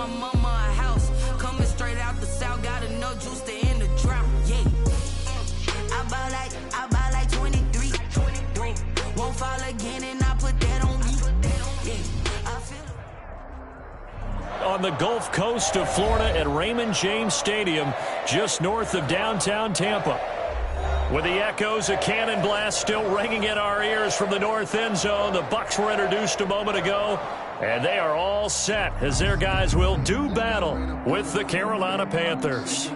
my mama a house. Coming straight out the south, got enough juice to end the drought. Yeah. I buy like 23. Won't fall again and I put that on me. Yeah. I feel on the Gulf Coast of Florida at Raymond James Stadium, just north of downtown Tampa. With the echoes of cannon blast still ringing in our ears from the north end zone, the Bucs were introduced a moment ago, and they are all set as their guys will do battle with the Carolina Panthers.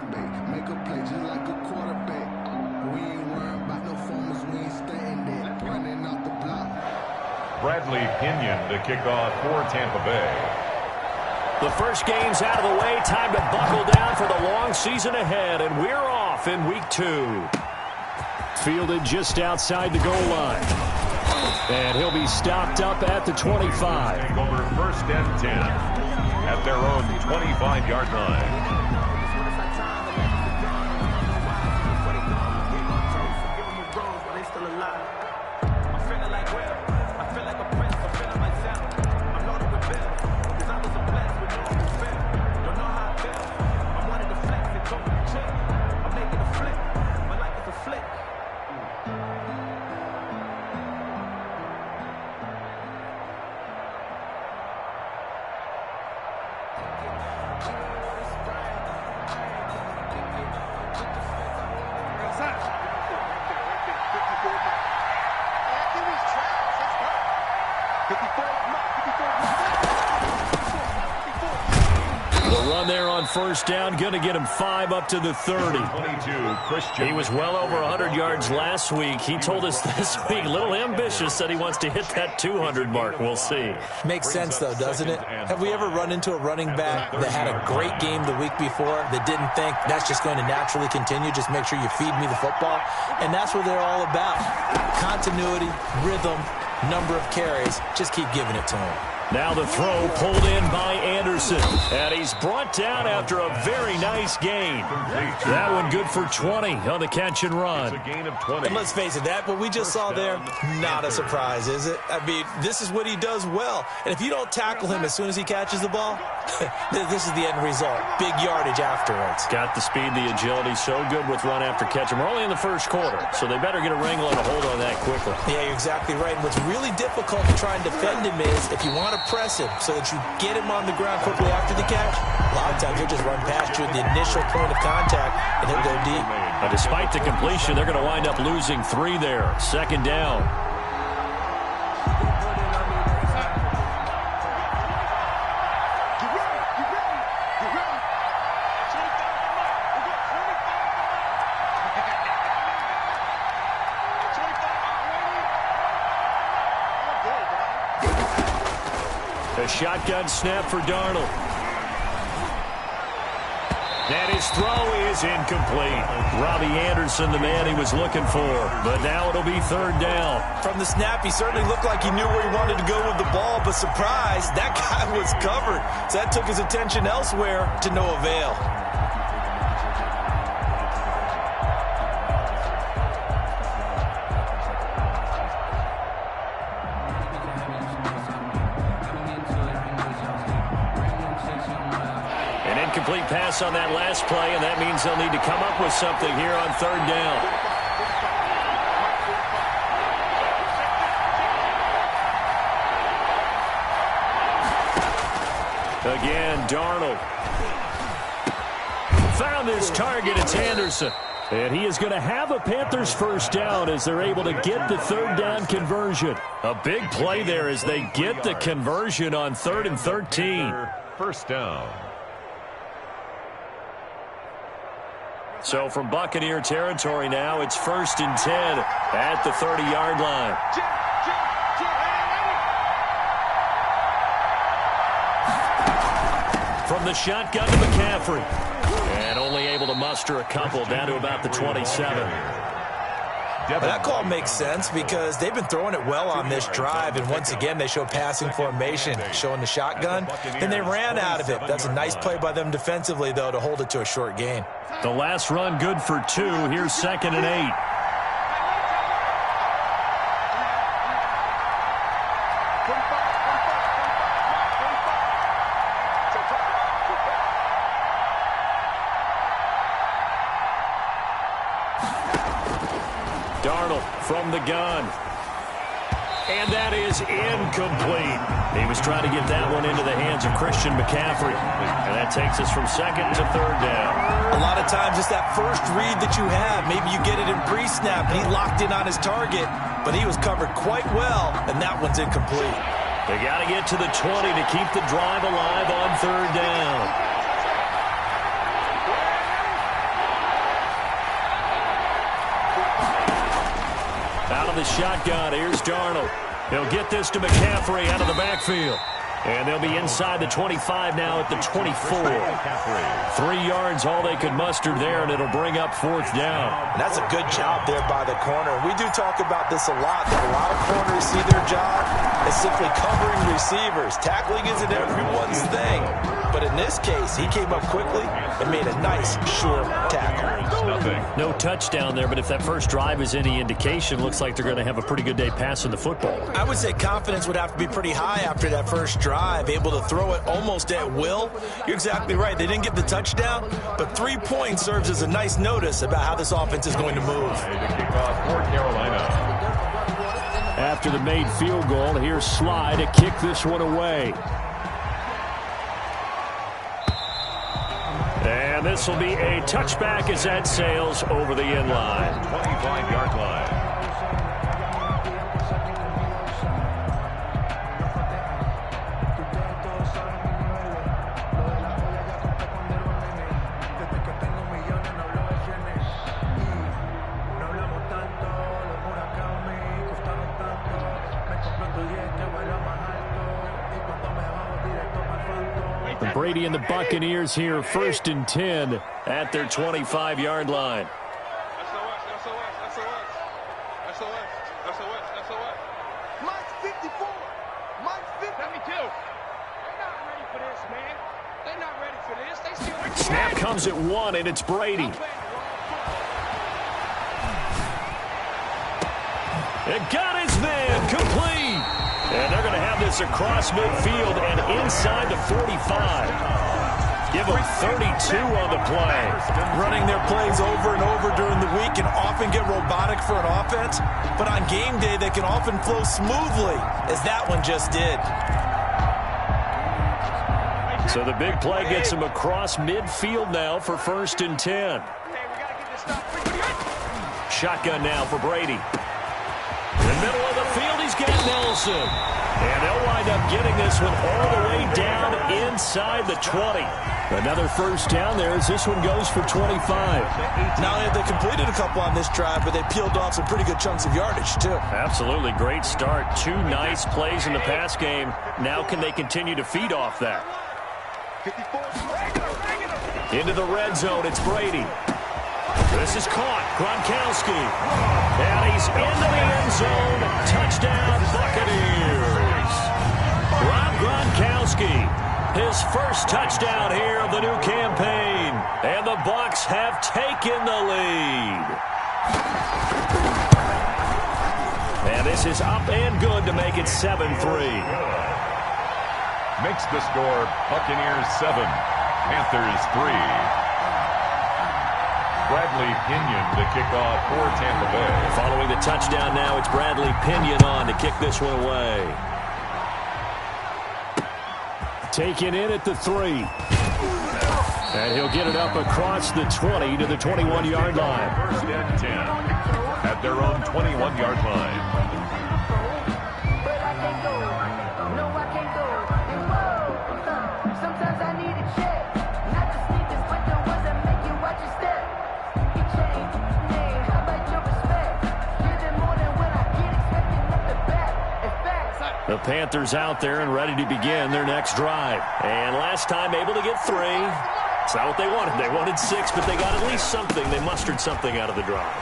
Bradley Pinion to kick off for Tampa Bay. The first game's out of the way. Time to buckle down for the long season ahead, and we're off in week 2. Fielded just outside the goal line. And he'll be stopped up at the 25. Take over 1st and 10 at their own 25-yard line. There on first down, going to get him 5 up to the 30. 22, Christian. He was well over 100 yards last week. He told us this week, a little ambitious, said he wants to hit that 200 mark. We'll see. Makes sense, though, doesn't it? Have we ever run into a running back that had a great game the week before that didn't think that's just going to naturally continue? Just make sure you feed me the football. And that's what they're all about. Continuity, rhythm, number of carries. Just keep giving it to him. Now the throw pulled in by Anderson. And he's brought down after a very nice gain. That one good for 20 on the catch and run. It's a gain of 20. And let's face it, that what we just saw there, not a surprise, is it? I mean, this is what he does well. And if you don't tackle him as soon as he catches the ball, this is the end result. Big yardage afterwards. Got the speed, the agility, so good with run after catch. And we're only in the first quarter, so they better get a wrangle and a hold on that quickly. Yeah, you're exactly right. And what's really difficult to try and defend him is if you want to press him so that you get him on the ground quickly after the catch, a lot of times he'll just run past you at the initial point of contact, and he'll go deep. Despite the completion, they're going to wind up losing 3 there. 2nd down. A shotgun snap for Darnold. And his throw is incomplete. Robbie Anderson, the man he was looking for. But now it'll be 3rd down. From the snap, he certainly looked like he knew where he wanted to go with the ball. But surprise, that guy was covered. So that took his attention elsewhere to no avail. Complete pass on that last play, and that means they'll need to come up with something here on 3rd down. Again, Darnold. Found his target. It's Anderson. And he is going to have a Panthers 1st down as they're able to get the 3rd down conversion. A big play there as they get the conversion on 3rd and 13. 1st down. So from Buccaneer territory now, it's 1st and 10 at the 30-yard line. From the shotgun to McCaffrey. And only able to muster a couple down to about the 27. That call makes sense because they've been throwing it well on this drive, and once again they show passing formation, showing the shotgun, and they ran out of it. That's a nice play by them defensively, though, to hold it to a short gain. The last run good for 2. Here's 2nd and 8. from the gun. And that is incomplete. He was trying to get that one into the hands of Christian McCaffrey. And that takes us from second to third down. A lot of times it's that first read that you have. Maybe you get it in pre-snap, and he locked in on his target, but he was covered quite well, and that one's incomplete. They got to get to the 20 to keep the drive alive on third down. Out of the shotgun, here's Darnold. He'll get this to McCaffrey out of the backfield. And they'll be inside the 25 now at the 24. 3 yards, all they could muster there, and it'll bring up fourth down. And that's a good job there by the corner. We do talk about this a lot, that a lot of corners see their job as simply covering receivers. Tackling isn't everyone's thing. But in this case, he came up quickly and made a nice, short tackle. No touchdown there, but if that first drive is any indication, looks like they're going to have a pretty good day passing the football. I would say confidence would have to be pretty high after that first drive, able to throw it almost at will. You're exactly right. They didn't get the touchdown, but 3 points serves as a nice notice about how this offense is going to move. After the made field goal, here's Sly to kick this one away. And this will be a touchback as that sails over the end line. 25-yard line. Brady and the Buccaneers here, 1st and 10 at their 25-yard line. Mike's 54. Mike's 52. They're not ready for this, man. They're not ready for this. They still... Snap comes at 1, and it's Brady. It got his man complete. And they're going to have this across midfield and inside the 45. Give them 32 on the play. Running their plays over and over during the week can often get robotic for an offense, but on game day they can often flow smoothly, as that one just did. So the big play gets him across midfield now for 1st and 10. Shotgun now for Brady. In the middle of the field, he's got Nelson. And they'll wind up getting this one all the way down inside the 20. Another first down there as this one goes for 25. Not only have they completed a couple on this drive, but they peeled off some pretty good chunks of yardage, too. Absolutely. Great start. 2 nice plays in the pass game. Now can they continue to feed off that? Into the red zone, it's Brady. This is caught. Gronkowski. And he's into the end zone. Touchdown, Buccaneers. Rob Gronkowski. His first touchdown here of the new campaign. And the Bucs have taken the lead. And this is up and good to make it 7-3. Makes the score Buccaneers 7, Panthers 3. Bradley Pinion to kick off for Tampa Bay. Following the touchdown now, it's Bradley Pinion on to kick this one away. Taken in at the 3. And he'll get it up across the 20 to the 21-yard line. 1st and 10 at their own 21-yard line. The Panthers out there and ready to begin their next drive. And last time able to get 3. It's not what they wanted. They wanted 6, but they got at least something. They mustered something out of the drive.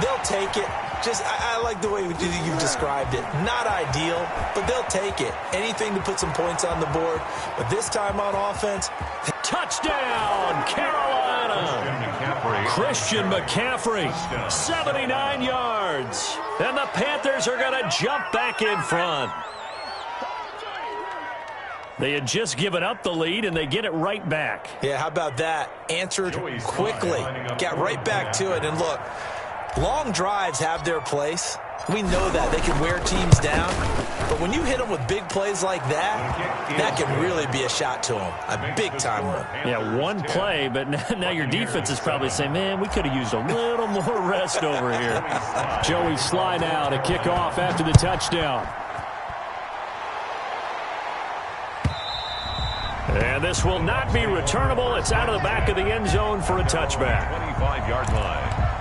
They'll take it. I like the way you've described it. Not ideal, but they'll take it. Anything to put some points on the board. But this time on offense... Touchdown, Carolina! Christian McCaffrey, 79 yards. And the Panthers are going to jump back in front. They had just given up the lead, and they get it right back. Yeah, how about that? Answered quickly. Got right back to it. And look, Long drives have their place. We know that. They can wear teams down. But when you hit them with big plays like that, that can really be a shot to them. A big-time one. Yeah, one play, but now your defense is probably saying, man, we could have used a little more rest over here. Joey Sly now to kick off after the touchdown. And this will not be returnable. It's out of the back of the end zone for a touchback. 25-yard line.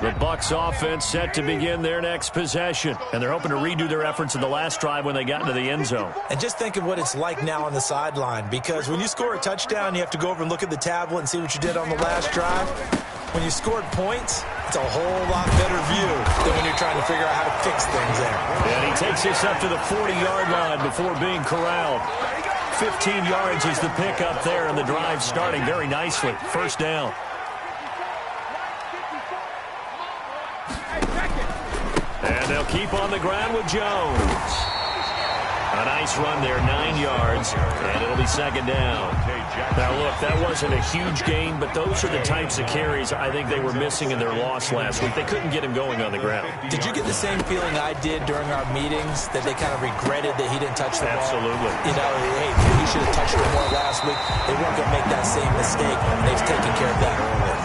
The Bucs offense set to begin their next possession, and they're hoping to redo their efforts in the last drive when they got into the end zone. And just think of what it's like now on the sideline, because when you score a touchdown, you have to go over and look at the tablet and see what you did on the last drive. When you scored points, it's a whole lot better view than when you're trying to figure out how to fix things there. And he takes this up to the 40-yard line before being corralled. 15 yards is the pickup there, and the drive starting very nicely. First down. And they'll keep on the ground with Jones. A nice run there, 9 yards, and it'll be second down. Now, look, that wasn't a huge gain, but those are the types of carries I think they were missing in their loss last week. They couldn't get him going on the ground. Did you get the same feeling I did during our meetings, that they kind of regretted that he didn't touch the ball? Absolutely. You know, hey, he should have touched it more last week. They weren't going to make that same mistake, and they've taken care of that earlier.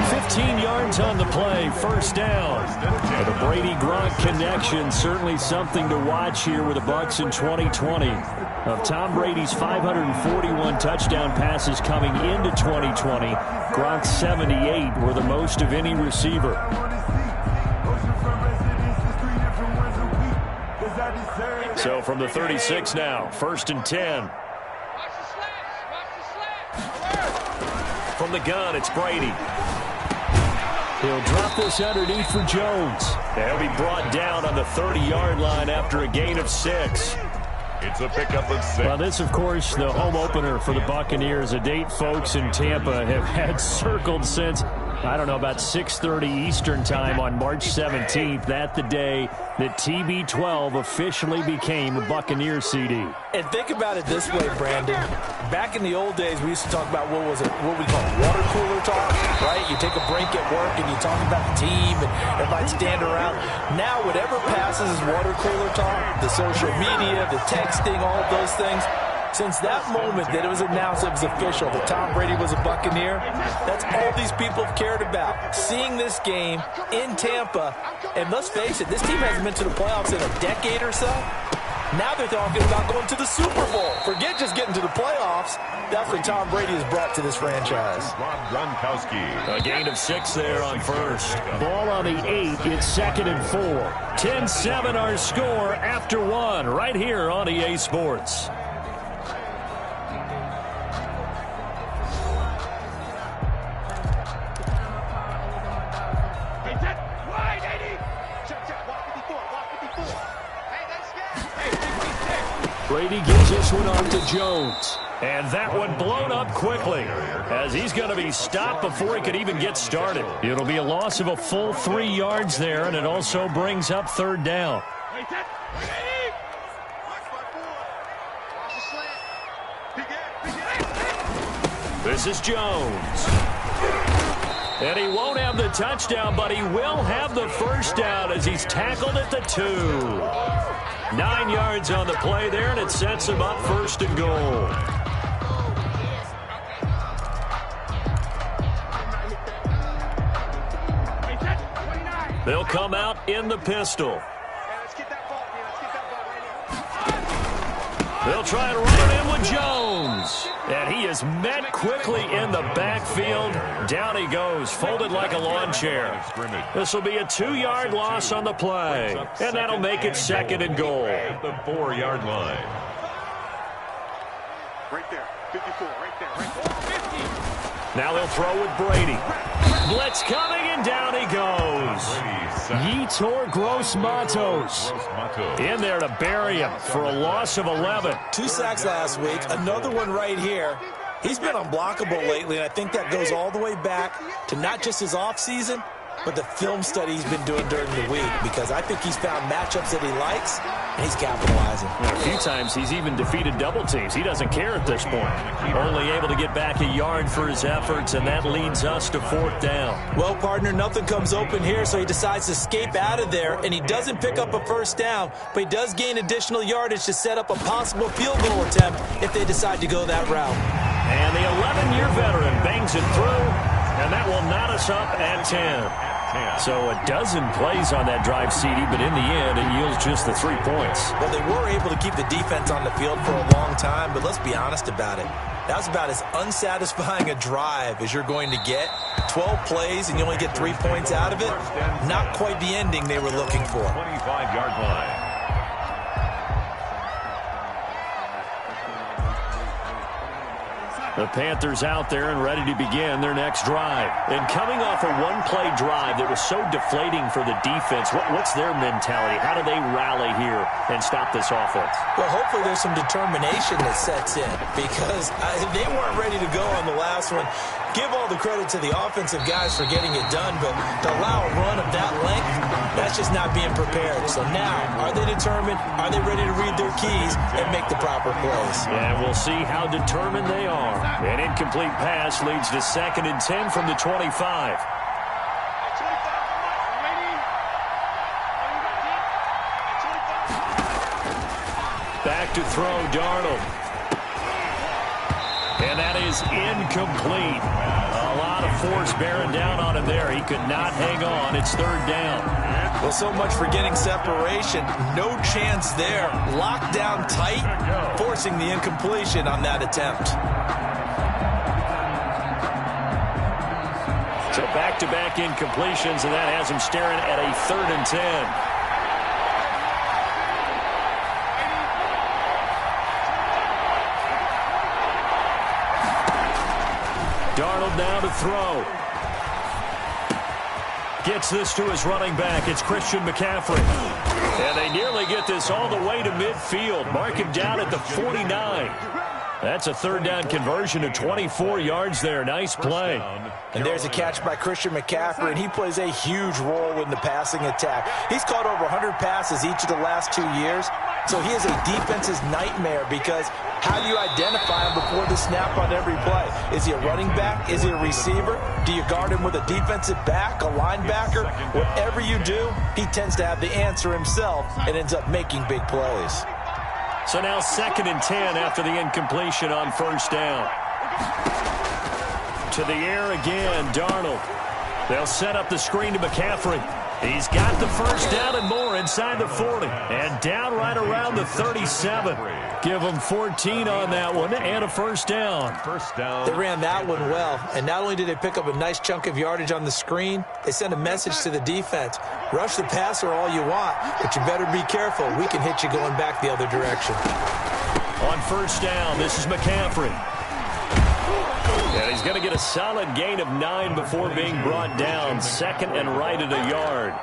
15 yards on the play, first down. The Brady-Gronk connection, certainly something to watch here with the Bucs in 2020. Of Tom Brady's 541 touchdown passes coming into 2020, Gronk's 78 were the most of any receiver. So from the 36 now, first and 10. From the gun, it's Brady. He'll drop this underneath for Jones. He'll be brought down on the 30-yard line after a gain of 6. It's a pickup of 6. Well, this, of course, the home opener for the Buccaneers, a date folks in Tampa have had circled since, I don't know, about 6:30 Eastern time on March 17th. That's the day that TB12 officially became a Buccaneer CD. And think about it this way, Brandon. Back in the old days, we used to talk about what we call water cooler talk, right? You take a break at work and you talk about the team and everybody stand around. Now, whatever passes is water cooler talk, the social media, the texting, all of those things. Since that moment that it was announced it was official that Tom Brady was a Buccaneer, that's all these people have cared about. Seeing this game in Tampa, and let's face it, this team hasn't been to the playoffs in a decade or so. Now they're talking about going to the Super Bowl. Forget just getting to the playoffs. That's what Tom Brady has brought to this franchise. Rob Gronkowski. A gain of 6 there on first. Ball on the 8. It's second and 4. 10-7 our score after 1 right here on EA Sports. Brady gives this one off to Jones. And that one blown up quickly as he's going to be stopped before he could even get started. It'll be a loss of a full 3 yards there, and it also brings up third down. This is Jones. And he won't have the touchdown, but he will have the first down as he's tackled at the 2. 9 yards on the play there, and it sets him up first and goal. They'll come out in the pistol. They'll try and run it in with Jones. And he is met quickly in the backfield. Down he goes, folded like a lawn chair. This will be a 2-yard loss on the play. And that'll make it second and goal. At the 4-yard line. Right there, 54, right there, right there. 50. Now they'll throw with Brady. Blitz coming, and down he goes. Yetur Gross-Matos in there to bury him for a loss of 11. 2 sacks last week, another one right here. He's been unblockable lately, and I think that goes all the way back to not just his offseason, but the film study he's been doing during the week, because I think he's found matchups that he likes, and he's capitalizing. A few times he's even defeated double teams. He doesn't care at this point. Only able to get back a yard for his efforts, and that leads us to 4th down. Well, partner, nothing comes open here, so he decides to escape out of there, and he doesn't pick up a 1st down, but he does gain additional yardage to set up a possible field goal attempt if they decide to go that route. And the 11-year veteran bangs it through, and that will knot us up at 10. So a dozen plays on that drive, CD, but in the end, it yields just the 3 points. Well, they were able to keep the defense on the field for a long time, but let's be honest about it. That was about as unsatisfying a drive as you're going to get. 12 plays, and you only get 3 points out of it. Not quite the ending they were looking for. 25-yard line. The Panthers out there and ready to begin their next drive. And coming off a one-play drive that was so deflating for the defense, what's their mentality? How do they rally here and stop this offense? Well, hopefully there's some determination that sets in, because they weren't ready to go on the last one. Give all the credit to the offensive guys for getting it done, but to allow a run of that length, that's just not being prepared. So now, are they determined? Are they ready to read their keys and make the proper plays? And we'll see how determined they are. An incomplete pass leads to 2nd and 10 from the 25. Back to throw, Darnold. And that is incomplete. A lot of force bearing down on him there. He could not hang on. It's 3rd down. Well, so much for getting separation. No chance there. Locked down tight, forcing the incompletion on that attempt. So back-to-back incompletions, and that has him staring at a 3rd and 10. Darnold now to throw. Gets this to his running back. It's Christian McCaffrey. And they nearly get this all the way to midfield. Mark him down at the 49. That's a 3rd down conversion of 24 yards there. Nice play. And there's a catch by Christian McCaffrey, and he plays a huge role in the passing attack. He's caught over 100 passes each of the last 2 years, so he is a defense's nightmare, because how do you identify him before the snap on every play? Is he a running back? Is he a receiver? Do you guard him with a defensive back, a linebacker? Whatever you do, he tends to have the answer himself and ends up making big plays. So now 2nd and 10 after the incompletion on 1st down. To the air again, Darnold. They'll set up the screen to McCaffrey. He's got the 1st down and more inside the 40. And down right around the 37. Give them 14 on that one and a 1st down. They ran that one well. And not only did they pick up a nice chunk of yardage on the screen, they sent a message to the defense. Rush the passer all you want, but you better be careful. We can hit you going back the other direction. On 1st down, this is McCaffrey. And he's going to get a solid gain of 9 before being brought down. 2nd and right at a yard.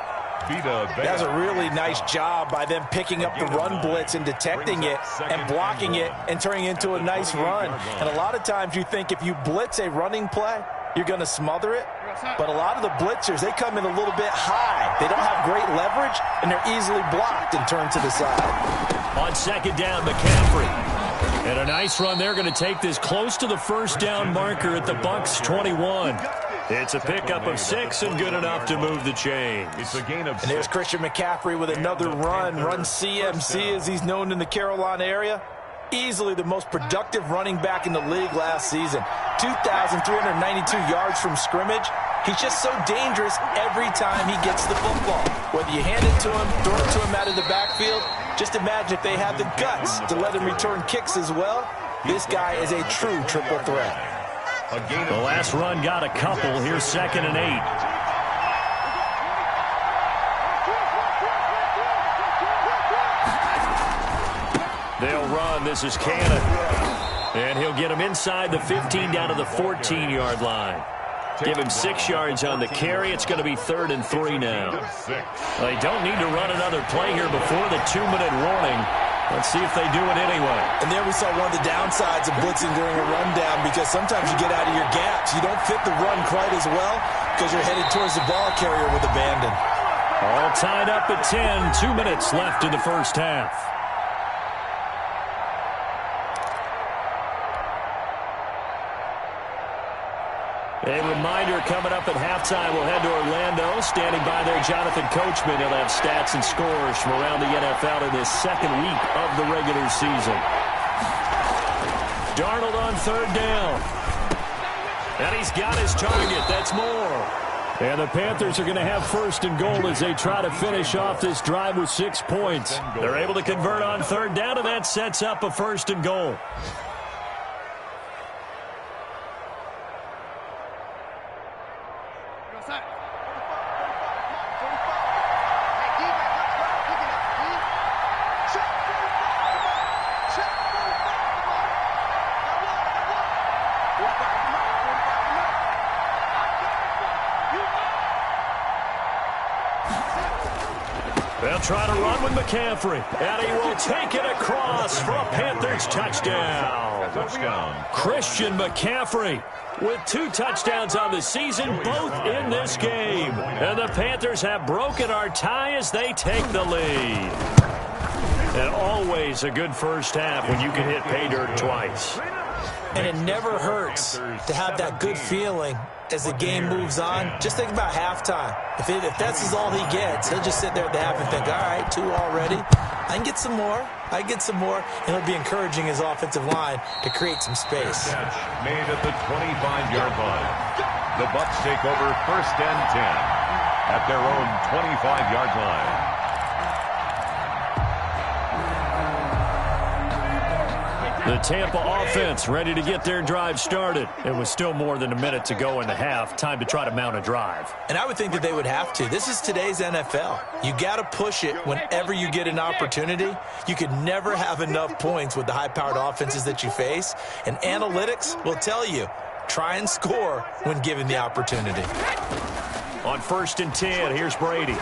That was a really nice job by them picking up the run blitz and detecting it and blocking it and turning it into a nice run. And a lot of times you think if you blitz a running play, you're going to smother it. But a lot of the blitzers, they come in a little bit high. They don't have great leverage, and they're easily blocked and turned to the side. On 2nd down, McCaffrey. And a nice run there, going to take this close to the 1st down marker at the Bucs 21. It's a pickup of 6 and good enough to move the chains. It's a gain of 6. And there's Christian McCaffrey with another run CMC as he's known in the Carolina area. Easily the most productive running back in the league last season. 2,392 yards from scrimmage. He's just so dangerous every time he gets the football. Whether you hand it to him, throw it to him out of the backfield, just imagine if they have the guts to let him return kicks as well. This guy is a true triple threat. The last run got a couple. Here's 2nd and 8. They'll run. This is Cannon. And he'll get him inside the 15 down to the 14-yard line. Give him 6 yards on the carry. It's going to be 3rd and 3 now. They don't need to run another play here before the 2-minute warning. Let's see if they do it anyway. And there we saw one of the downsides of blitzing during a rundown, because sometimes you get out of your gaps. You don't fit the run quite as well. because you're headed towards the ball carrier with abandon. All tied up at 10. 2 minutes left in the first half. A reminder, coming up at halftime, we'll head to Orlando. Standing by there, Jonathan Coachman. He'll have stats and scores from around the NFL in this second week of the regular season. Darnold on third down. And he's got his target. That's more. And the Panthers are going to have first and goal as they try to finish off this drive with 6 points. They're able to convert on third down, and that sets up a first and goal. They'll try to run with McCaffrey, and he will take it across for a Panthers touchdown. Christian McCaffrey with 2 touchdowns on the season, both in this game. And the Panthers have broken our tie as they take the lead. And always a good first half when you can hit pay dirt twice. And it never hurts to have that good feeling as the game moves on. Just think about halftime. If that's all he gets, he'll just sit there at the half and think, all right, 2 already. I can get some more. I get some more. And he'll be encouraging his offensive line to create some space. Made at the 25-yard line. The Bucs take over first and 10 at their own 25-yard line. The Tampa offense ready to get their drive started. It was still more than a minute to go in the half. Time to try to mount a drive. And I would think that they would have to. This is today's NFL. You got to push it whenever you get an opportunity. You could never have enough points with the high-powered offenses that you face. And analytics will tell you, try and score when given the opportunity. On first and 10, here's Brady.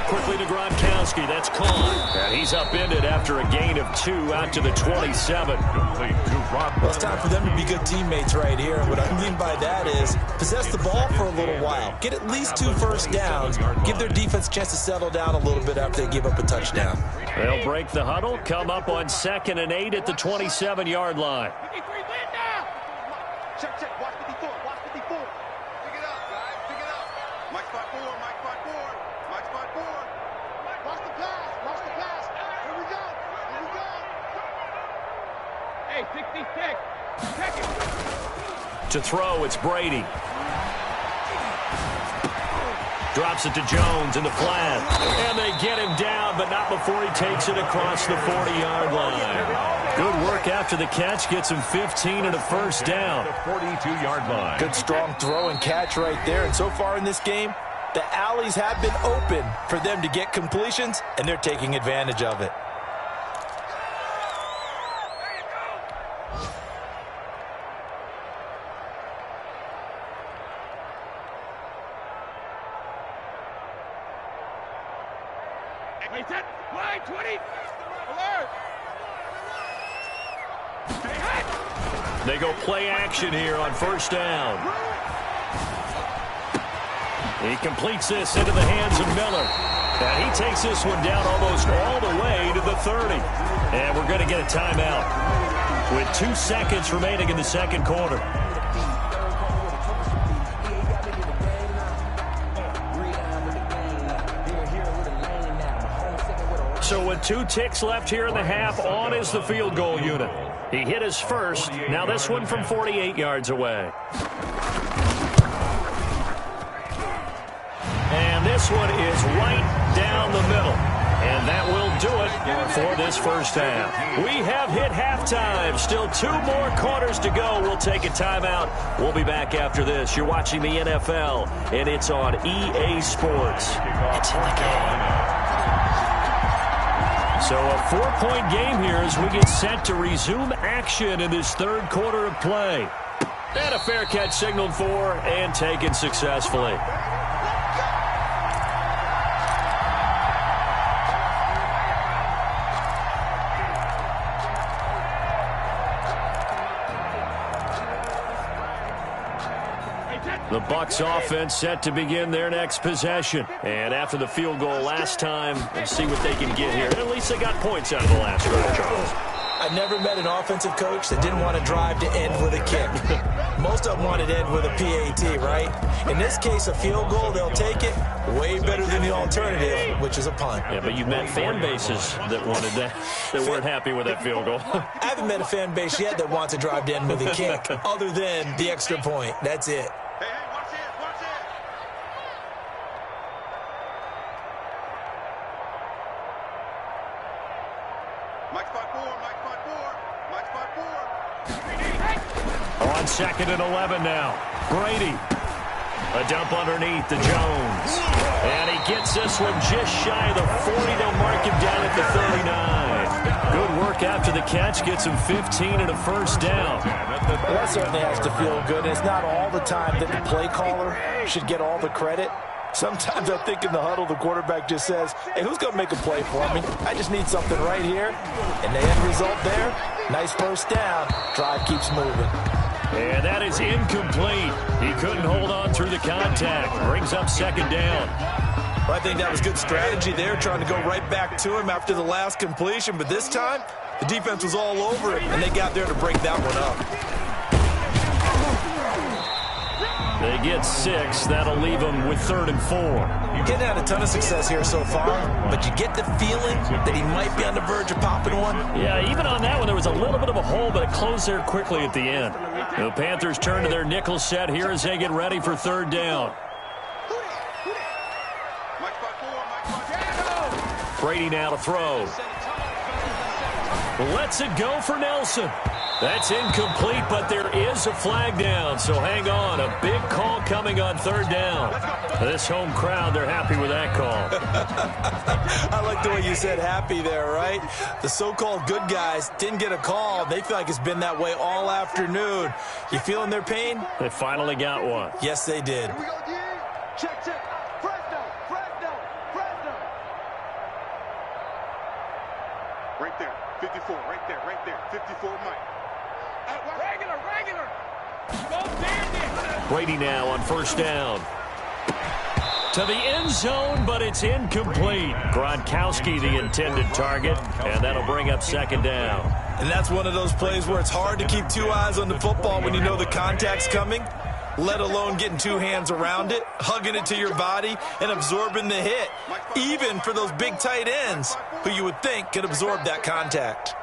Quickly to Gronkowski. That's caught. And he's upended after a gain of 2 out to the 27. Well, it's time for them to be good teammates right here. And what I mean by that is possess the ball for a little while. Get at least 2 first downs. Give their defense a chance to settle down a little bit after they give up a touchdown. They'll break the huddle. Come up on 2nd and 8 at the 27-yard line. Check, check. Watch 54. Watch 54. Pick it up, guys. Pick it up. Mike spot 4. Mike spot 4. Mike spot 4. Watch the pass. Watch the pass. Here we go. Here we go. Hey, 66. Check it. To throw, it's Brady. Drops it to Jones in the flat. And they get him down, but not before he takes it across the 40-yard line. Good work after the catch. Gets him 15 and a first down. The 42-yard line. Good strong throw and catch right there. And so far in this game, the alleys have been open for them to get completions, and they're taking advantage of it. Line 20. Alert. They go play action here on first down. He completes this into the hands of Miller. And he takes this one down almost all the way to the 30. And we're going to get a timeout with 2 seconds remaining in the second quarter. So with 2 ticks left here in the half, on is the field goal unit. He hit his first. Now this one from 48 yards away. And this one is right down the middle. And that will do it for this first half. We have hit halftime. Still 2 more quarters to go. We'll take a timeout. We'll be back after this. You're watching the NFL, and it's on EA Sports. It's in the game. So a 4-point game here as we get set to resume action in this third quarter of play. And a fair catch signaled for and taken successfully. Hey, The Bucs offense set to begin their next possession. And after the field goal last time, we'll see what they can get here. At least they got points out of the last drive, Charles. I never met an offensive coach that didn't want to drive to end with a kick. Most of them wanted to end with a PAT, right? In this case, a field goal, they'll take it. Way better than the alternative, which is a punt. Yeah, but you've met fan bases that wanted that, that weren't happy with that field goal. I haven't met a fan base yet that wants to drive to end with a kick, other than the extra point. That's it. Hey, watch it, watch it. Mike spot 4, Mike spot 4, Mike spot 4. On 2nd and 11 now. Brady. A dump underneath to Jones. And he gets this one just shy of the 40. They'll mark him down at the 39. Good work after the catch. Gets him 15 and a first down. Well, that certainly has to feel good. And it's not all the time that the play caller should get all the credit. Sometimes I think in the huddle, the quarterback just says, hey, who's going to make a play for me? I just need something right here. And the end result there, nice first down. Drive keeps moving. And that is incomplete. He couldn't hold on through the contact. Brings up 2nd down. Well, I think that was good strategy there, trying to go right back to him after the last completion. But this time, the defense was all over it, and they got there to break that one up. They get 6. That'll leave them with 3rd and 4. Getting had a ton of success here so far, but you get the feeling that he might be on the verge of popping one. Yeah, even on that one, there was a little bit of a hole, but it closed there quickly at the end. The Panthers turn to their nickel set here as they get ready for 3rd down. Mike spot 4, Mike spot 4. Brady now to throw. Lets it go for Nelson. That's incomplete, but there is a flag down, so hang on. A big call coming on 3rd down. This home crowd, they're happy with that call. I like the way you said happy there, right? The so-called good guys didn't get a call. They feel like it's been that way all afternoon. You feeling their pain? They finally got one. Yes, they did. Here we go, D. Check, check. Fresno, Fresno, Fresno. Right there, 54, right there, 54, Mike. Regular. Brady now on 1st down. To the end zone, but it's incomplete. Gronkowski the intended target, and that'll bring up 2nd down. And that's one of those plays where it's hard to keep 2 eyes on the football when you know the contact's coming, let alone getting 2 hands around it, hugging it to your body, and absorbing the hit, even for those big tight ends who you would think could absorb that contact.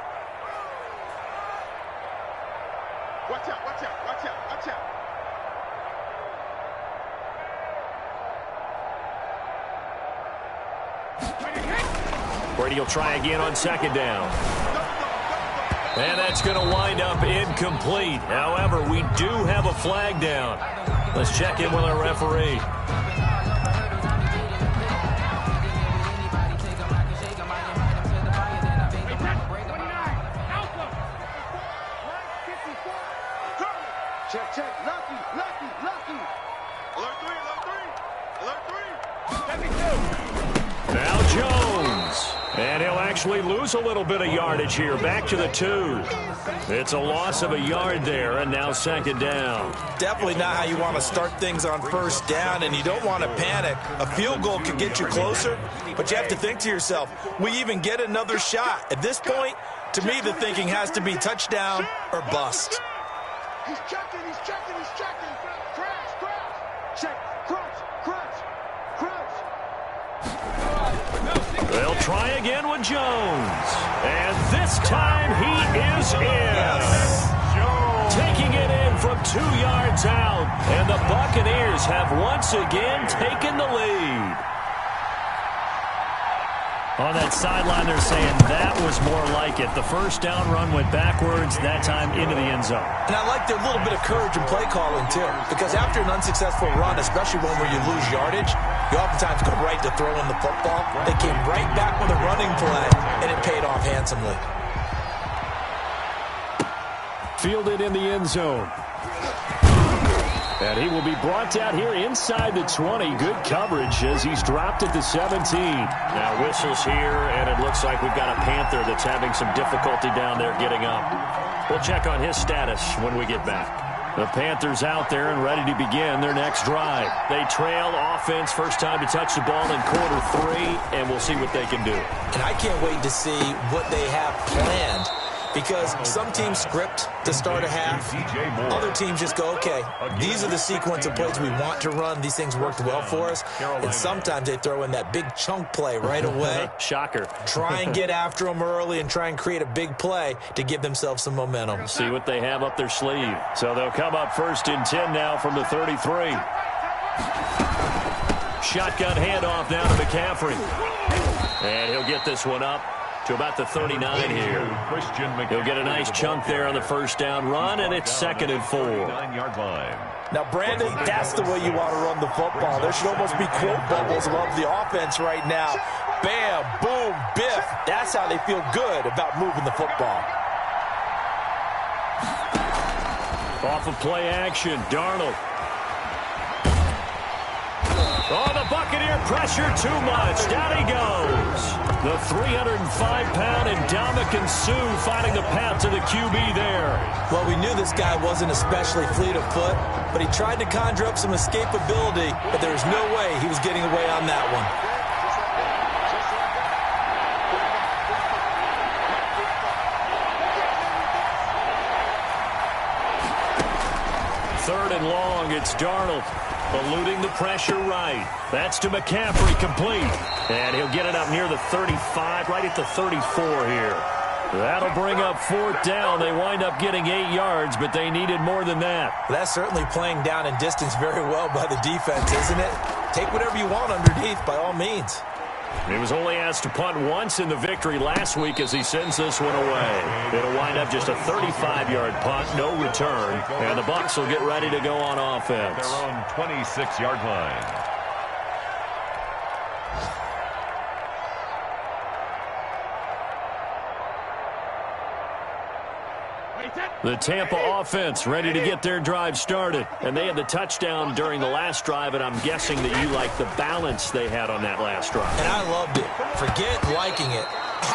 Watch out, watch out, watch out, watch out. Brady will try again on 2nd down. And that's going to wind up incomplete. However, we do have a flag down. Let's check in with our referee. Check. Lucky. Alert 3. Now Jones. And he'll actually lose a little bit of yardage here. Back to the 2. It's a loss of a yard there, and now 2nd down. Definitely not how you want to start things on 1st down, and you don't want to panic. A field goal could get you closer, but you have to think to yourself, we even get another shot. At this point, to me, the thinking has to be touchdown or bust. He's checking. Crash. Check. Crunch. They'll try again with Jones. And this time he is in. Taking it in from 2 yards out. And the Buccaneers have once again taken the lead. On that sideline, they're saying that was more like it. The 1st down run went backwards, that time into the end zone. And I like their little bit of courage in play calling, too. Because after an unsuccessful run, especially one where you lose yardage, you oftentimes go right to throwing the football. They came right back with a running play, and it paid off handsomely. Fielded in the end zone. And he will be brought down here inside the 20. Good coverage as he's dropped at the 17. Now whistles here, and it looks like we've got a Panther that's having some difficulty down there getting up. We'll check on his status when we get back. The Panthers out there and ready to begin their next drive. They trail offense, first time to touch the ball in quarter 3, and we'll see what they can do. And I can't wait to see what they have planned, because some teams script to start a half. Other teams just go, okay, these are the sequence of plays we want to run. These things worked well for us. And sometimes they throw in that big chunk play right away. Shocker. Try and get after them early and try and create a big play to give themselves some momentum. See what they have up their sleeve. So they'll come up 1st and 10 now from the 33. Shotgun handoff now to McCaffrey. And he'll get this one up to about the 39 here. He'll get a nice chunk there on the first down run, and it's 2nd and 4. Now, Brandon, that's the way you want to run the football. There should almost be quote bubbles above the offense right now. Bam, boom, biff. That's how they feel good about moving the football. Off of play action, Darnold. Oh, the Buccaneer pressure too much. Down he goes. The 305-pound Ndamukong Suh finding the path to the QB there. Well, we knew this guy wasn't especially fleet of foot, but he tried to conjure up some escapability, but there was no way he was getting away on that one. 3rd and long, it's Darnold. Eluding the pressure right. That's to McCaffrey, complete. And he'll get it up near the 35, right at the 34 here. That'll bring up 4th down. They wind up getting 8 yards, but they needed more than that. That's certainly playing down in distance very well by the defense, isn't it? Take whatever you want underneath, by all means. He was only asked to punt once in the victory last week as he sends this one away. It'll wind up just a 35-yard punt, no return, and the Bucs will get ready to go on offense. Their own 26-yard line. The Tampa offense ready to get their drive started. And they had the touchdown during the last drive, and I'm guessing that you like the balance they had on that last drive. And I loved it. Forget liking it.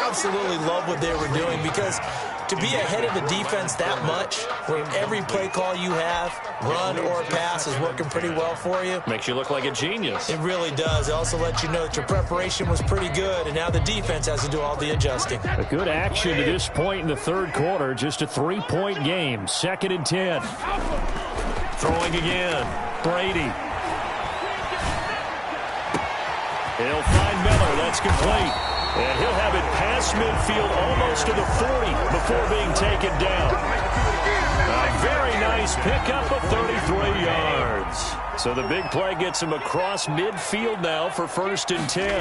Absolutely love what they were doing, because to be ahead of the defense that much, where every play call you have, run or pass, is working pretty well for you. Makes you look like a genius. It really does. It also lets you know that your preparation was pretty good, and now the defense has to do all the adjusting. A good action to this point in the 3rd quarter. Just a 3-point game. 2nd and 10. Throwing again. Brady. He'll find Miller. That's complete. And he'll have it past midfield almost to the 40 before being taken down. A very nice pickup of 33 yards. So the big play gets him across midfield now for 1st and 10.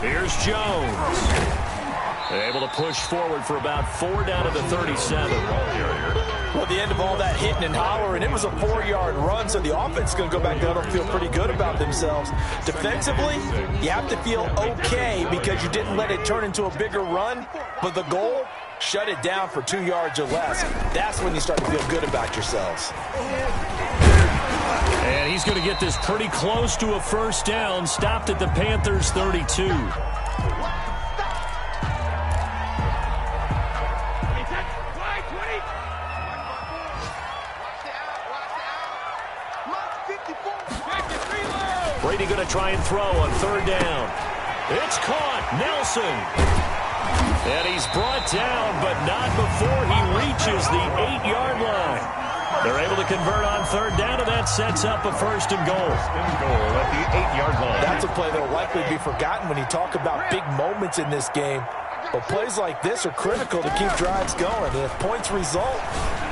Here's Jones. Able to push forward for about 4 down to the 37. Well, at the end of all that hitting and hollering, it was a 4-yard run, so the offense is going to go back down and feel pretty good about themselves. Defensively, you have to feel okay because you didn't let it turn into a bigger run, but the goal, shut it down for 2 yards or less. That's when you start to feel good about yourselves. And he's going to get this pretty close to a 1st down, stopped at the Panthers' 32. Brady going to try and throw on 3rd down. It's caught. Nelson. And he's brought down, but not before he reaches the 8-yard line. They're able to convert on 3rd down, and that sets up a 1st and goal. At the 8-yard line. That's a play that will likely be forgotten when you talk about big moments in this game. But plays like this are critical to keep drives going. And if points result,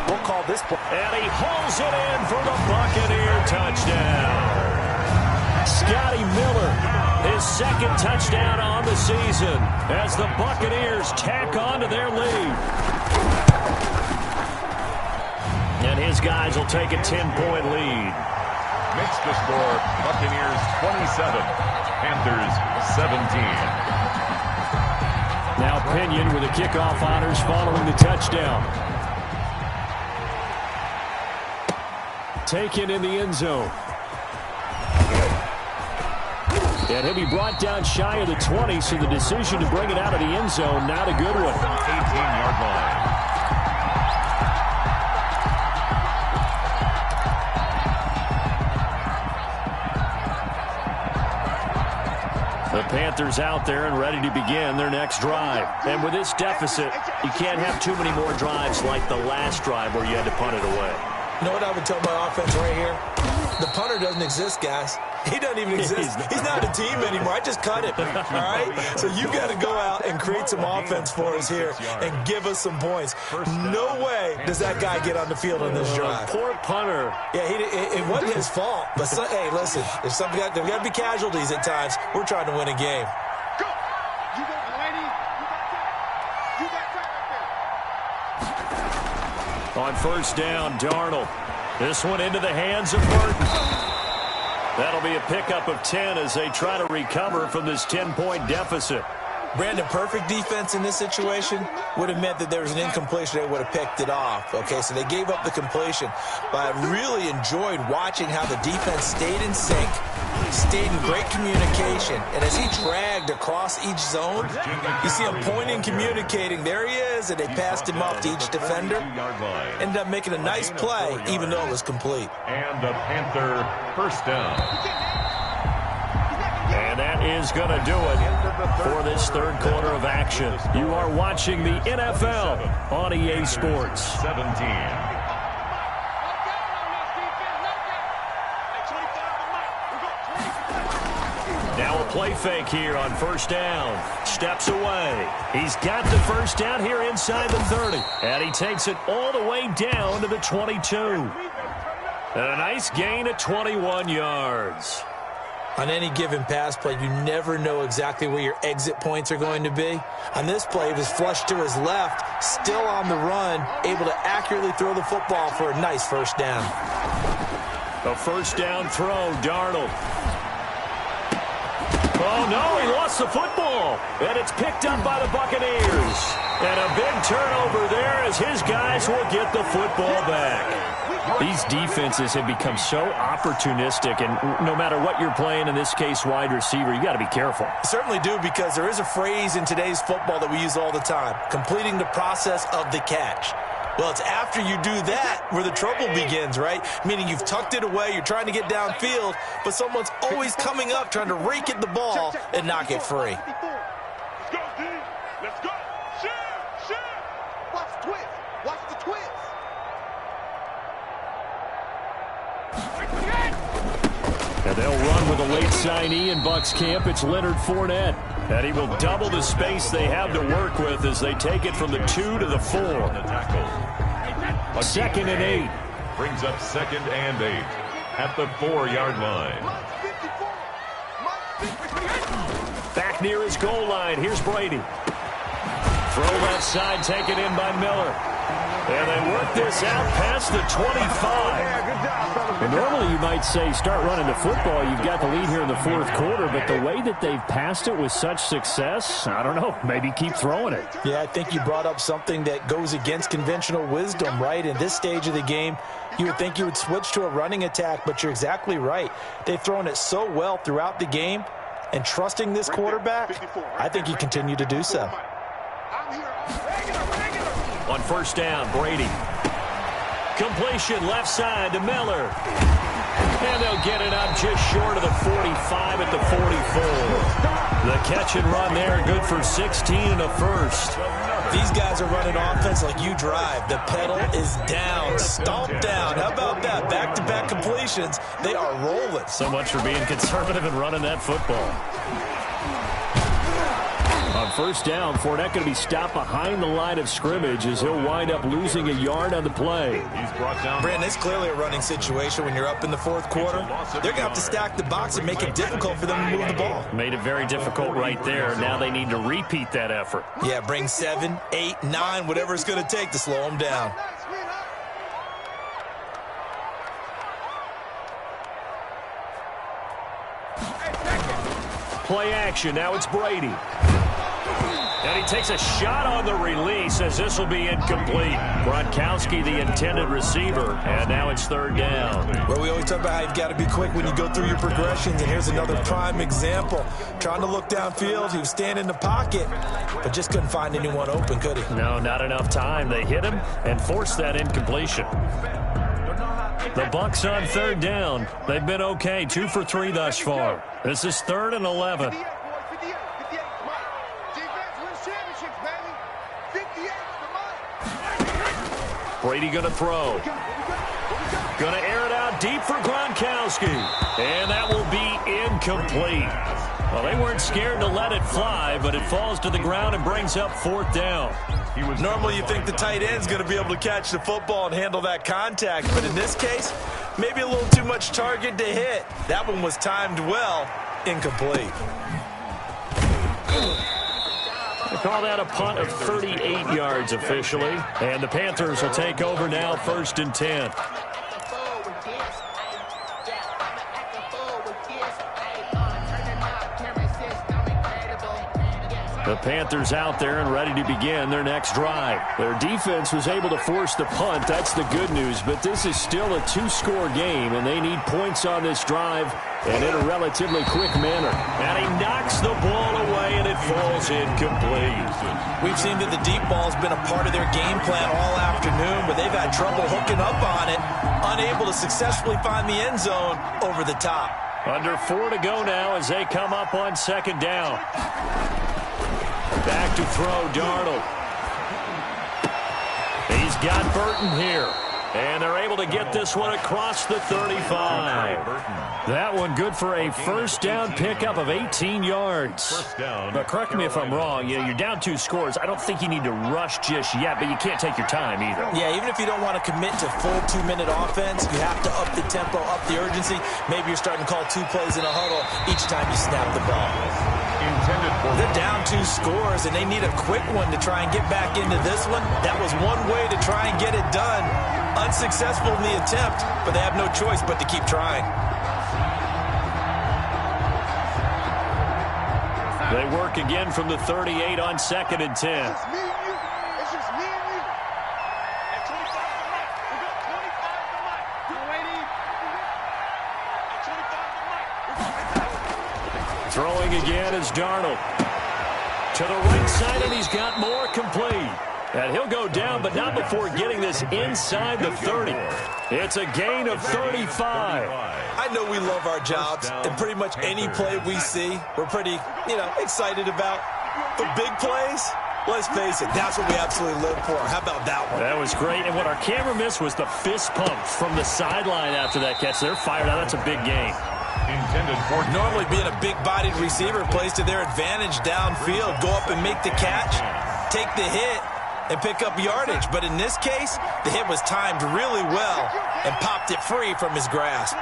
we'll call this play. And he hauls it in for the Buccaneer touchdown. Scotty Miller, his 2nd touchdown on the season as the Buccaneers tack on to their lead. And his guys will take a 10-point lead. Makes the score Buccaneers 27, Panthers 17. Now Pinion with the kickoff honors following the touchdown. Taken in the end zone. And he'll be brought down shy of the 20, so the decision to bring it out of the end zone, not a good one. 18-yard line. The Panthers out there and ready to begin their next drive. And with this deficit, you can't have too many more drives like the last drive where you had to punt it away. You know what I would tell my offense right here? The punter doesn't exist, guys. He doesn't even exist. He's not a team anymore. I just cut him, all right? So you got to go out and create some offense for us here and give us some points. No way does that guy get on the field on this drive. Poor punter. Yeah, it wasn't his fault. But, hey, listen, there's got to be casualties at times. We're trying to win a game. Go! You got Laney. You got that right there. On first down, Darnold. This one into the hands of Burton. That'll be a pickup of 10 as they try to recover from this 10-point deficit. Brandon, perfect defense in this situation would have meant that there was an incompletion. They would have picked it off. Okay, so they gave up the completion. But I really enjoyed watching how the defense stayed in sync, stayed in great communication. And as he dragged across each zone, you see him pointing, communicating. There he is, and they passed him off to each defender. Ended up making a nice play, even though it was complete. And the Panther first down. And that is going to do it for this third quarter of action. You are watching the NFL on EA Sports. 17. Now a play fake here on first down. Steps away. He's got the first down here inside the 30. And he takes it all the way down to the 22. And a nice gain of 21 yards. On any given pass play, you never know exactly where your exit points are going to be. On this play, he was flushed to his left, still on the run, able to accurately throw the football for a nice first down. A first down throw, Darnold. Oh, no, he lost the football. And it's picked up by the Buccaneers. And a big turnover there as his guys will get the football back. These defenses have become so opportunistic, and no matter what you're playing, in this case wide receiver, you got to be careful. Certainly do, because there is a phrase in today's football that we use all the time, completing the process of the catch. Well, it's after you do that where the trouble begins, right? Meaning you've tucked it away, you're trying to get downfield, but someone's always coming up trying to rake at the ball and knock it free. Let's go, D. Let's go. Shit. Watch the twist. Watch the twist. And they'll run with a late signee in Bucs camp. It's Leonard Fournette. And he will double the space they have to work with as they take it from the 2 to the 4. A 2nd and 8. Brings up 2nd and 8 at the 4-yard line. Back near his goal line. Here's Brady. Throw left side, taken in by Miller. And they work this out past the 25. And normally you might say start running the football. You've got the lead here in the fourth quarter, but the way that they've passed it with such success, I don't know, maybe keep throwing it. Yeah, I think you brought up something that goes against conventional wisdom, right? In this stage of the game, you would think you would switch to a running attack, but you're exactly right. They've thrown it so well throughout the game, and trusting this quarterback, I think you continue to do so. On first down, Brady. Completion left side to Miller. And they'll get it up just short of the 45 at the 44. The catch and run there, good for 16 and a first. These guys are running offense like you drive. The pedal is down, stomped down. How about that? Back-to-back completions. They are rolling. So much for being conservative and running that football. On first down, Fournette going to be stopped behind the line of scrimmage as he'll wind up losing a yard on the play. He's brought down. Brandon, it's clearly a running situation when you're up in the fourth quarter. They're going to have to stack the box and make it difficult for them to move the ball. Made it very difficult right there. Now they need to repeat that effort. Yeah, bring 7, 8, 9, whatever it's going to take to slow them down. Play action. Now it's Brady. And he takes a shot on the release as this will be incomplete. Gronkowski, the intended receiver, and now it's third down. Well, we always talk about how you've got to be quick when you go through your progressions, and here's another prime example. Trying to look downfield, he was standing in the pocket, but just couldn't find anyone open, could he? No, not enough time. They hit him and forced that incompletion. The Bucs on third down. They've been okay, 2 for 3 thus far. This is 3rd and 11. Brady going to throw. Going to air it out deep for Gronkowski. And that will be incomplete. Well, they weren't scared to let it fly, but it falls to the ground and brings up 4th down. Normally you think the tight end's going to be able to catch the football and handle that contact, but in this case, maybe a little too much target to hit. That one was timed well, incomplete. They call that a punt of 38 yards officially, and the Panthers will take over now, 1st and 10. The Panthers out there and ready to begin their next drive. Their defense was able to force the punt. That's the good news, but this is still a 2-score game, and they need points on this drive and in a relatively quick manner. And he knocks the ball away, and it falls incomplete. We've seen that the deep ball's been a part of their game plan all afternoon, but they've had trouble hooking up on it, unable to successfully find the end zone over the top. Under 4 to go now as they come up on 2nd down. Back to throw, Darnold. He's got Burton here. And they're able to get this one across the 35. That one good for a 1st down pickup of 18 yards. But correct me if I'm wrong, you're down 2 scores. I don't think you need to rush just yet, but you can't take your time either. Yeah, even if you don't want to commit to full 2-minute offense, you have to up the tempo, up the urgency. Maybe you're starting to call 2 plays in a huddle each time you snap the ball. They're down 2 scores, and they need a quick one to try and get back into this one. That was one way to try and get it done. Unsuccessful in the attempt, but they have no choice but to keep trying. They work again from the 38 on 2nd and 10. It's just me and you. It's just me and you. At 25 to Mike. We got 25 to Mike. No waiting. At 25 to Mike. Throwing again is Darnold. To the right side, and he's got more complete. And he'll go down, but not before getting this inside the 30. It's a gain of 35. I know we love our jobs, and pretty much any play we see, we're pretty, excited about. But big plays, let's face it, that's what we absolutely live for. How about that one? That was great, and what our camera missed was the fist pump from the sideline after that catch. They're fired out. That's a big gain. Normally being a big-bodied receiver plays to their advantage downfield. Go up and make the catch, take the hit, and pick up yardage. But in this case, the hit was timed really well and popped it free from his grasp.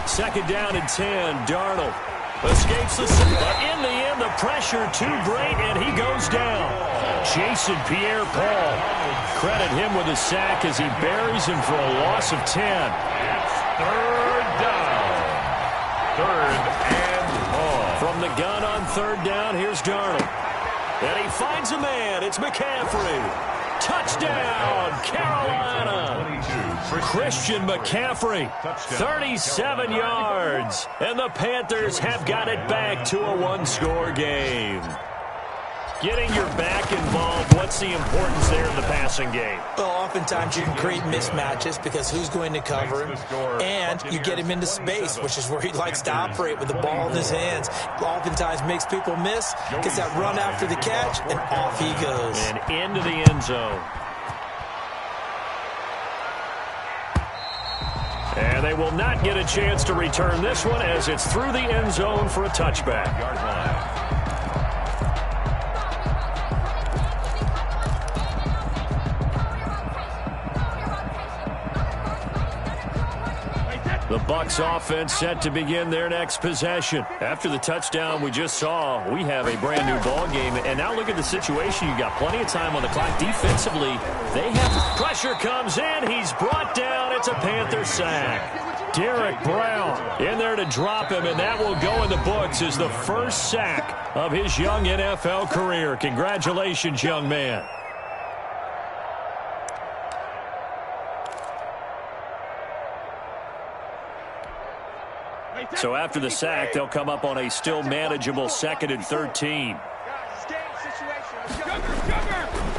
Second down and 10, Darnold escapes the but in the end, the pressure too great, and he goes down. Jason Pierre-Paul, credit him with a sack as he buries him for a loss of 10. Third down. 3rd and long. From the gun on 3rd down, here's Darnold. And he finds a man. It's McCaffrey. Touchdown, Carolina. Christian McCaffrey, 37 yards. And the Panthers have got it back to a 1-score game. Getting your back involved, what's the importance there in the passing game? Well, oftentimes you can create mismatches because who's going to cover him, and you get him into space, which is where he likes to operate with the ball in his hands. Oftentimes makes people miss, gets that run after the catch, and off he goes. And into the end zone. And they will not get a chance to return this one as it's through the end zone for a touchback. Yard line. The Bucs offense set to begin their next possession. After the touchdown we just saw, we have a brand new ball game. And now look at the situation. You got plenty of time on the clock. Defensively, they have pressure comes in. He's brought down. It's a Panther sack. Derek Brown in there to drop him, and that will go in the books as the first sack of his young NFL career. Congratulations, young man. So after the sack, they'll come up on a still manageable 2nd and 13.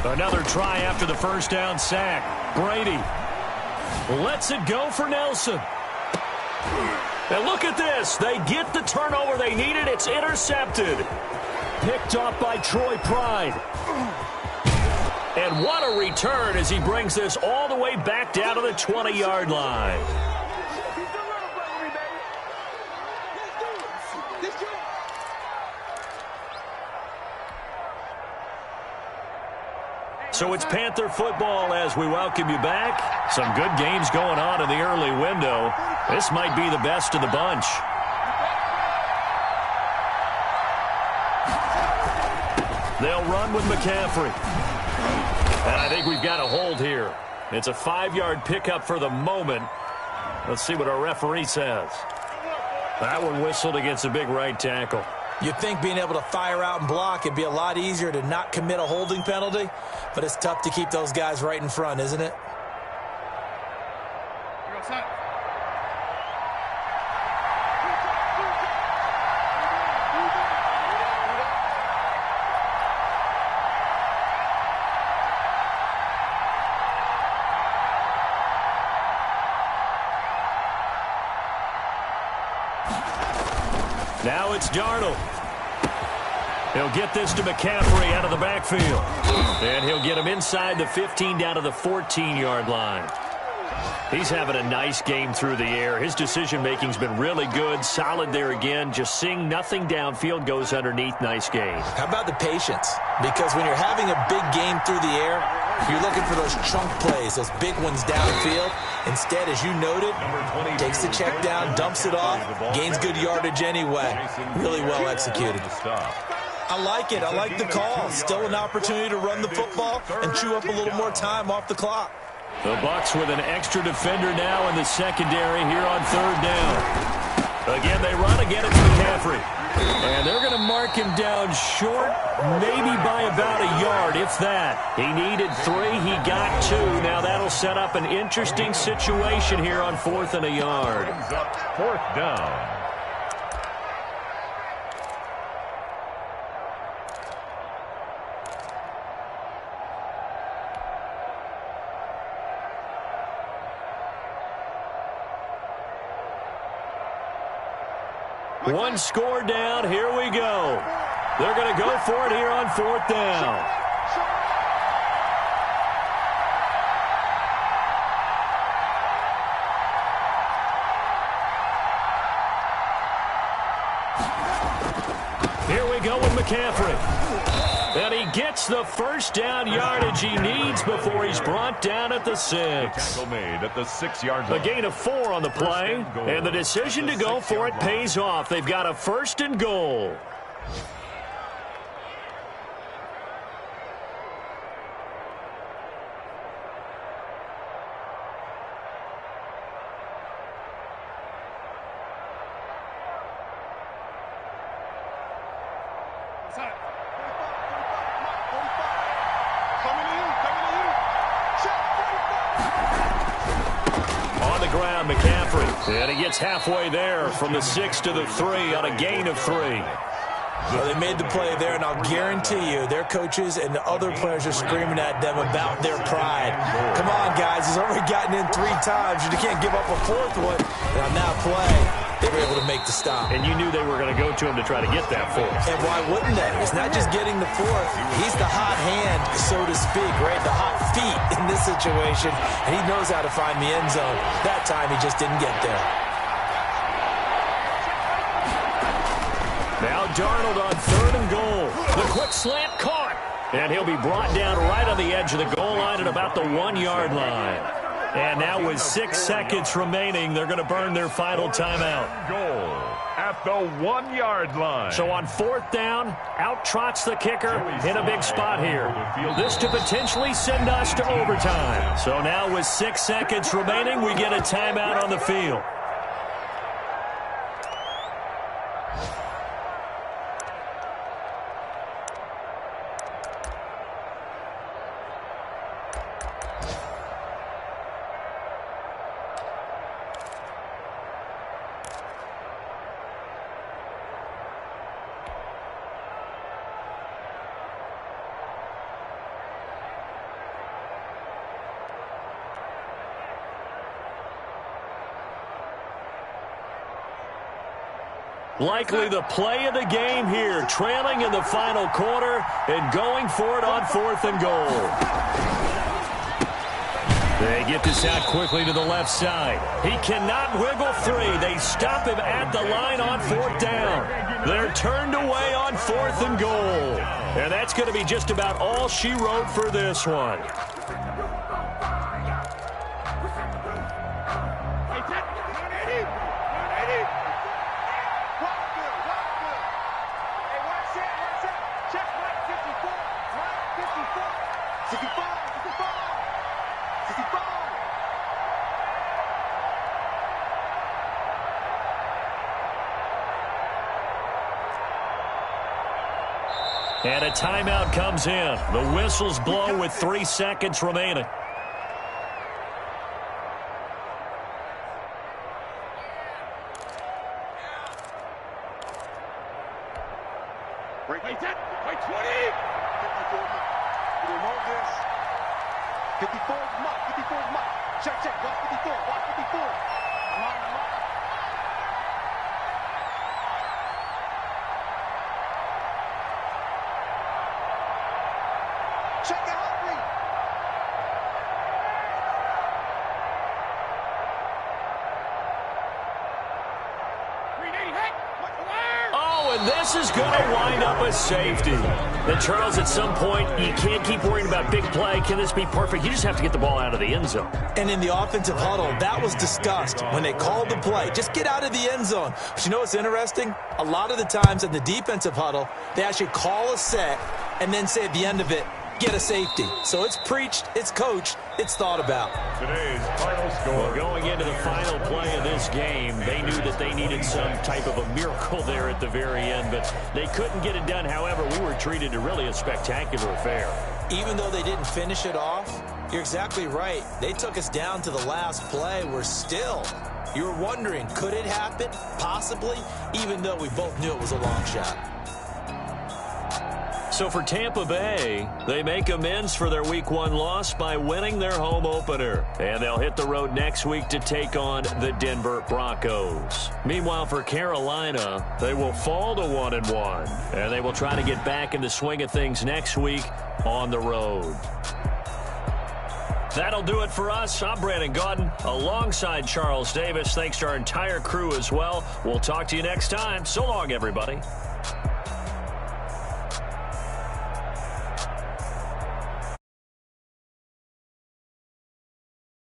Another try after the first down sack. Brady lets it go for Nelson. And look at this. They get the turnover they needed. It's intercepted. Picked off by Troy Pride. And what a return as he brings this all the way back down to the 20-yard line. So it's Panther football as we welcome you back. Some good games going on in the early window. This might be the best of the bunch. They'll run with McCaffrey. And I think we've got a hold here. It's a 5-yard pickup for the moment. Let's see what our referee says. That one whistled against a big right tackle. You'd think being able to fire out and block it'd be a lot easier to not commit a holding penalty, but it's tough to keep those guys right in front, isn't it? Now it's Darnold. He'll get this to McCaffrey out of the backfield. And he'll get him inside the 15 down to the 14-yard line. He's having a nice game through the air. His decision-making's been really good. Solid there again. Just seeing nothing downfield goes underneath. Nice game. How about the patience? Because when you're having a big game through the air, you're looking for those chunk plays, those big ones downfield. Instead, as you noted, takes the check down, dumps it off, gains good yardage anyway. Really well executed. I like it. I like the call. Still an opportunity to run the football and chew up a little more time off the clock. The Bucs with an extra defender now in the secondary here on 3rd down. Again, they run. Again, it's McCaffrey. And they're going to mark him down short, maybe by about a yard, if that. He needed 3. He got 2. Now that'll set up an interesting situation here on 4th and a yard. 4th down. One score down. Here we go. They're going to go for it here on 4th down. Here we go with McCaffrey. And he gets the 1st down yardage he needs before he's brought down at the 6. Tackle made at the 6-yard line. A gain of 4 on the play, and the decision to go for it pays off. They've got a 1st and goal. And he gets halfway there from the 6 to the 3 on a gain of 3. Well, they made the play there, and I'll guarantee you their coaches and the other players are screaming at them about their pride. Come on, guys. He's already gotten in 3 times. You can't give up a 4th one. And on that play, they were able to make the stop. And you knew they were going to go to him to try to get that 4th. And why wouldn't they? It's not just getting the 4th. He's the hot hand, so to speak, right? The hot feet in this situation. And he knows how to find the end zone. That time, he just didn't get there. Now Darnold on 3rd and goal. The quick slant caught. And he'll be brought down right on the edge of the goal line at about the 1-yard line. And now with 6 seconds remaining, they're going to burn their final timeout. Goal at the 1-yard line. So on 4th down, out trots the kicker in a big spot here. This to potentially send us to overtime. So now with 6 seconds remaining, we get a timeout on the field. Likely the play of the game here, trailing in the final quarter and going for it on 4th and goal. They get this out quickly to the left side. He cannot wiggle free. They stop him at the line on 4th down. They're turned away on 4th and goal. And that's going to be just about all she wrote for this one. And a timeout comes in. The whistles blow with 3 seconds remaining. Break 20. 54. We don't know this. 54 is Mike. 54 is Mike. Check. Watch 54. Watch 54. Come on. Check out Humphrey. Oh, and this is going to wind up a safety. And Charles, at some point, you can't keep worrying about big play. Can this be perfect? You just have to get the ball out of the end zone. And in the offensive huddle, that was discussed when they called the play. Just get out of the end zone. But you know what's interesting? A lot of the times in the defensive huddle, they actually call a set and then say at the end of it, get a safety. So it's preached, it's coached, it's thought about. Today's final score. Going into the final play of this game, they knew that they needed some type of a miracle there at the very end, but they couldn't get it done. However, we were treated to really a spectacular affair. Even though they didn't finish it off, you're exactly right. They took us down to the last play. We're still, you were wondering, could it happen? Possibly, even though we both knew it was a long shot. So for Tampa Bay, they make amends for their Week 1 loss by winning their home opener. And they'll hit the road next week to take on the Denver Broncos. Meanwhile, for Carolina, they will fall to 1-1. And they will try to get back in the swing of things next week on the road. That'll do it for us. I'm Brandon Gaudin alongside Charles Davis. Thanks to our entire crew as well. We'll talk to you next time. So long, everybody.